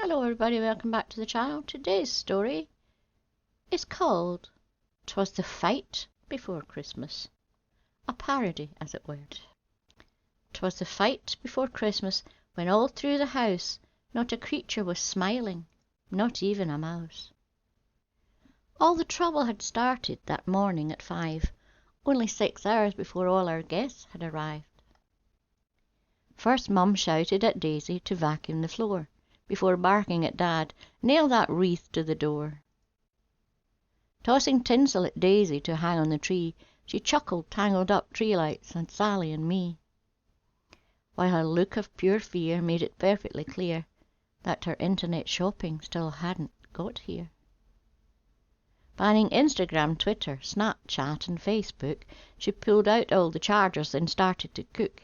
Hello everybody, welcome back to the channel. Today's story is called "'Twas the Fight Before Christmas." A parody, as it were. 'Twas the fight before Christmas, when all through the house not a creature was smiling, not even a mouse. All the trouble had started that morning at 5, only 6 hours before all our guests had arrived. First Mum shouted at Daisy to vacuum the floor, before barking at Dad, "Nail that wreath to the door." Tossing tinsel at Daisy to hang on the tree, she chuckled tangled up tree lights at Sally and me, while her look of pure fear made it perfectly clear that her internet shopping still hadn't got here. Banning Instagram, Twitter, Snapchat and Facebook, she pulled out all the chargers and started to cook.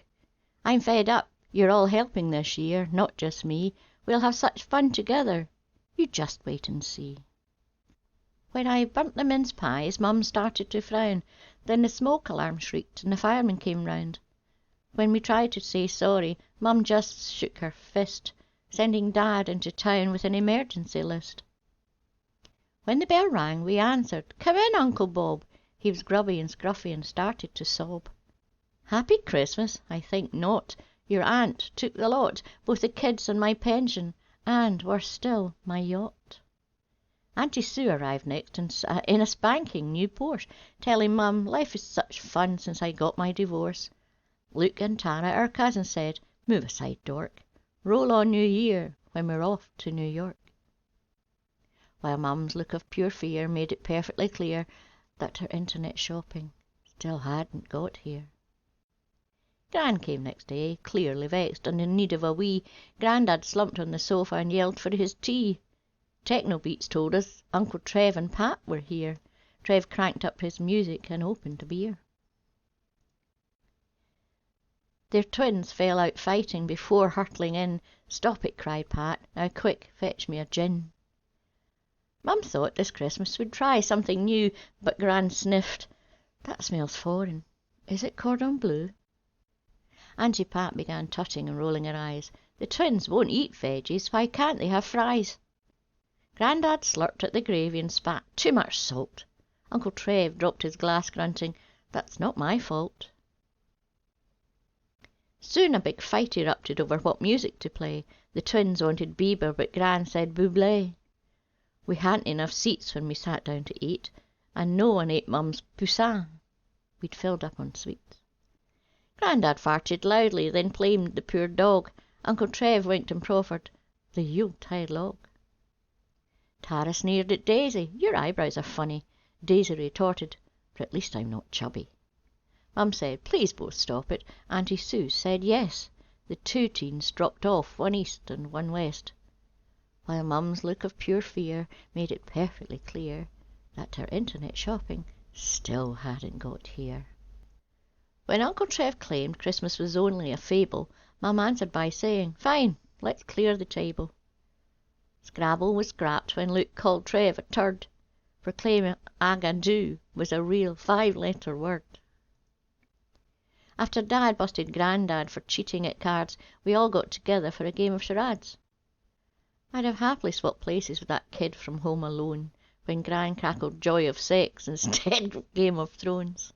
"I'm fed up. You're all helping this year, not just me. We'll have such fun together. You just wait and see." When I burnt the mince pies, Mum started to frown. Then the smoke alarm shrieked and the fireman came round. When we tried to say sorry, Mum just shook her fist, sending Dad into town with an emergency list. When the bell rang, we answered. "Come in, Uncle Bob." He was grubby and scruffy and started to sob. "Happy Christmas? I think not. Your aunt took the lot, both the kids and my pension, and, worse still, my yacht." Auntie Sue arrived next in a spanking new Porsche, telling Mum life is such fun since I got my divorce. Luke and Tara, our cousins, said, "Move aside, dork. Roll on New Year when we're off to New York." While Mum's look of pure fear made it perfectly clear that her internet shopping still hadn't got here. Gran came next day, clearly vexed and in need of a wee. Grandad slumped on the sofa and yelled for his tea. Techno Beats told us Uncle Trev and Pat were here. Trev cranked up his music and opened a beer. Their twins fell out fighting before hurtling in. "Stop it," cried Pat. "Now quick, fetch me a gin." Mum thought this Christmas we'd try something new, but Gran sniffed. "That smells foreign. Is it cordon bleu?" Auntie Pat began tutting and rolling her eyes. "The twins won't eat veggies. Why can't they have fries?" Grandad slurped at the gravy and spat. "Too much salt." Uncle Trev dropped his glass, grunting, "That's not my fault." Soon a big fight erupted over what music to play. The twins wanted Bieber, but Gran said Bublé. We hadn't enough seats when we sat down to eat, and no one ate Mum's poussin. We'd filled up on sweets. Grandad farted loudly, then blamed the poor dog. Uncle Trev winked and proffered the Yuletide log. Tara sneered at Daisy. "Your eyebrows are funny." Daisy retorted, "For at least I'm not chubby." Mum said, "Please both stop it." Auntie Sue said yes. The two teens dropped off, one east and one west, while Mum's look of pure fear made it perfectly clear that her internet shopping still hadn't got here. When Uncle Trev claimed Christmas was only a fable, Mum answered by saying, "Fine, let's clear the table." Scrabble was scrapped when Luke called Trev a turd, for claiming agadoo was a real 5-letter word. After Dad busted Grandad for cheating at cards, we all got together for a game of charades. I'd have happily swapped places with that kid from Home Alone when Gran crackled Joy of Sex instead of Game of Thrones.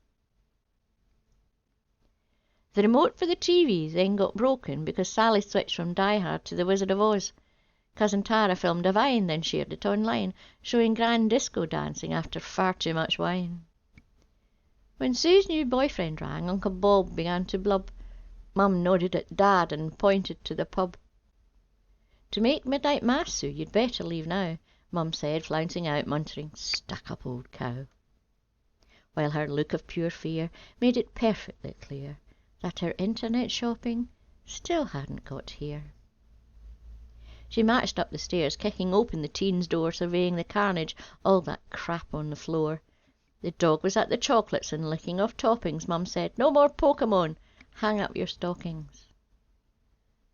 The remote for the TV then got broken because Sally switched from Die Hard to The Wizard of Oz. Cousin Tara filmed a Vine, then shared it online, showing Gran disco dancing after far too much wine. When Sue's new boyfriend rang, Uncle Bob began to blub. Mum nodded at Dad and pointed to the pub. "To make midnight mass, Sue, you'd better leave now," Mum said, flouncing out, muttering, "Stuck-up old cow," while her look of pure fear made it perfectly clear that her internet shopping still hadn't got here. She marched up the stairs, kicking open the teens' door, surveying the carnage, all that crap on the floor. The dog was at the chocolates and licking off toppings. Mum said, "No more Pokemon. Hang up your stockings."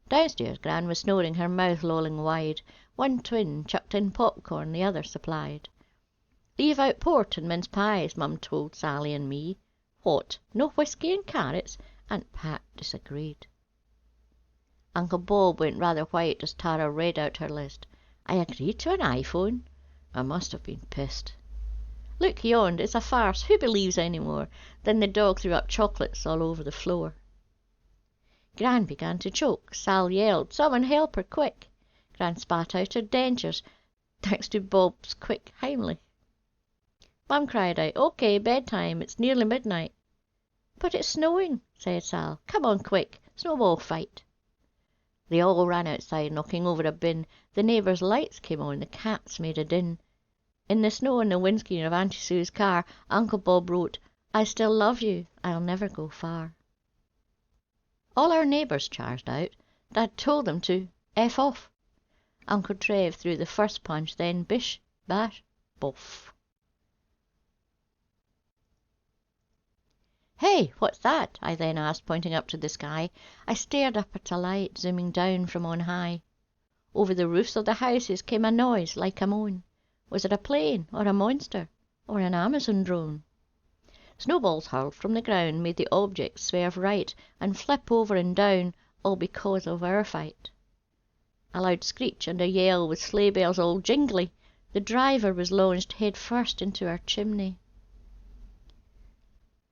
Downstairs Gran was snoring, her mouth lolling wide. One twin chucked in popcorn, the other supplied. "Leave out port and mince pies," Mum told Sally and me. "What, no whiskey and carrots?" Aunt Pat disagreed. Uncle Bob went rather white as Tara read out her list. I agreed to an iPhone. I must have been pissed. Look yond, it's a farce. Who believes any more? Then the dog threw up chocolates all over the floor. Gran began to choke. Sal yelled, "Someone help her, quick!" Gran spat out her dentures, thanks to Bob's quick Heimlich. Mum cried out, "OK, bedtime, it's nearly midnight." "But it's snowing," said Sal. "Come on, quick, snowball fight." They all ran outside, knocking over a bin. The neighbours' lights came on, the cats made a din. In the snow on the windscreen of Auntie Sue's car, Uncle Bob wrote, "I still love you, I'll never go far." All our neighbours charged out. Dad told them to F off. Uncle Trev threw the first punch, then bish, bash, boff. "Hey, what's that?" I then asked, pointing up to the sky. I stared up at a light zooming down from on high. Over the roofs of the houses came a noise like a moan. Was it a plane, or a monster, or an Amazon drone? Snowballs hurled from the ground made the objects swerve right and flip over and down, all because of our fight. A loud screech and a yell with sleigh bells all jingly. The driver was launched head first into our chimney.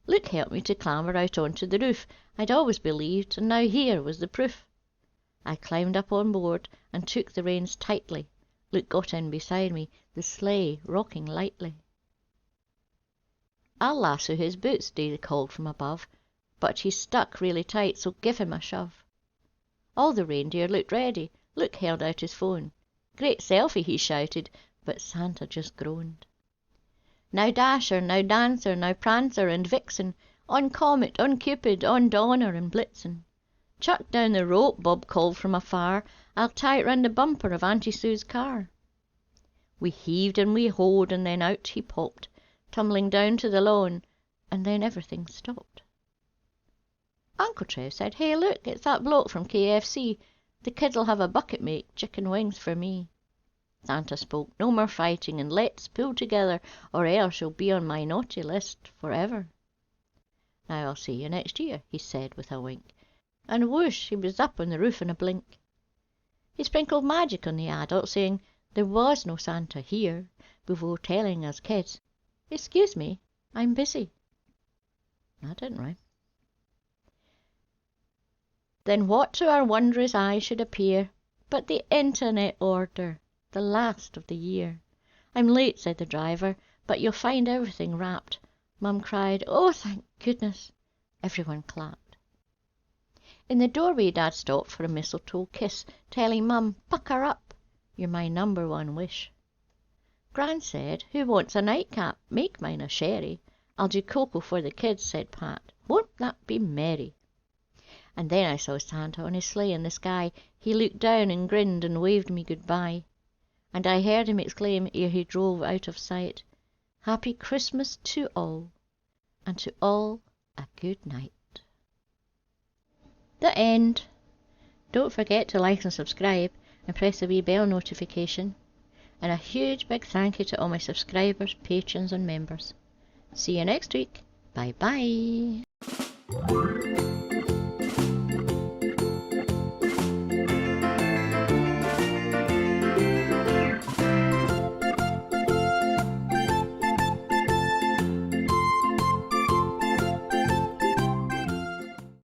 Luke helped me to clamber out onto the roof. I'd always believed, and now here was the proof. I climbed up on board and took the reins tightly. Luke got in beside me, the sleigh rocking lightly. "I'll lasso his boots," Daisy called from above, "but he's stuck really tight, so give him a shove." All the reindeer looked ready. Luke held out his phone. "Great selfie," he shouted, but Santa just groaned. "Now Dasher, now Dancer, now Prancer and Vixen, on Comet, on Cupid, on Donner and Blitzen. Chuck down the rope," Bob called from afar, "I'll tie it round the bumper of Auntie Sue's car." We heaved and we hoed, and then out he popped, tumbling down to the lawn, and then everything stopped. Uncle Trev said, "Hey, look, it's that bloke from KFC. The kids'll have a bucket make chicken wings for me." Santa spoke, "No more fighting, and let's pull together, or else you'll be on my naughty list forever." "Now I'll see you next year," he said with a wink, and whoosh, he was up on the roof in a blink. He sprinkled magic on the adult, saying there was no Santa here, before telling us kids, "Excuse me, I'm busy." That didn't rhyme. Then what to our wondrous eyes should appear but the internet order, the last of the year. "I'm late," said the driver, "but you'll find everything wrapped." Mum cried, "Oh, thank goodness." Everyone clapped. In the doorway Dad stopped for a mistletoe kiss, telling Mum, "Pucker up, you're my number one wish." Gran said, "Who wants a nightcap? Make mine a sherry." "I'll do cocoa for the kids," said Pat. "Won't that be merry?" And then I saw Santa on his sleigh in the sky. He looked down and grinned and waved me goodbye. And I heard him exclaim ere he drove out of sight, "Happy Christmas to all, and to all a good night." The end. Don't forget to like and subscribe and press the wee bell notification. And a huge big thank you to all my subscribers, patrons and members. See you next week. Bye bye.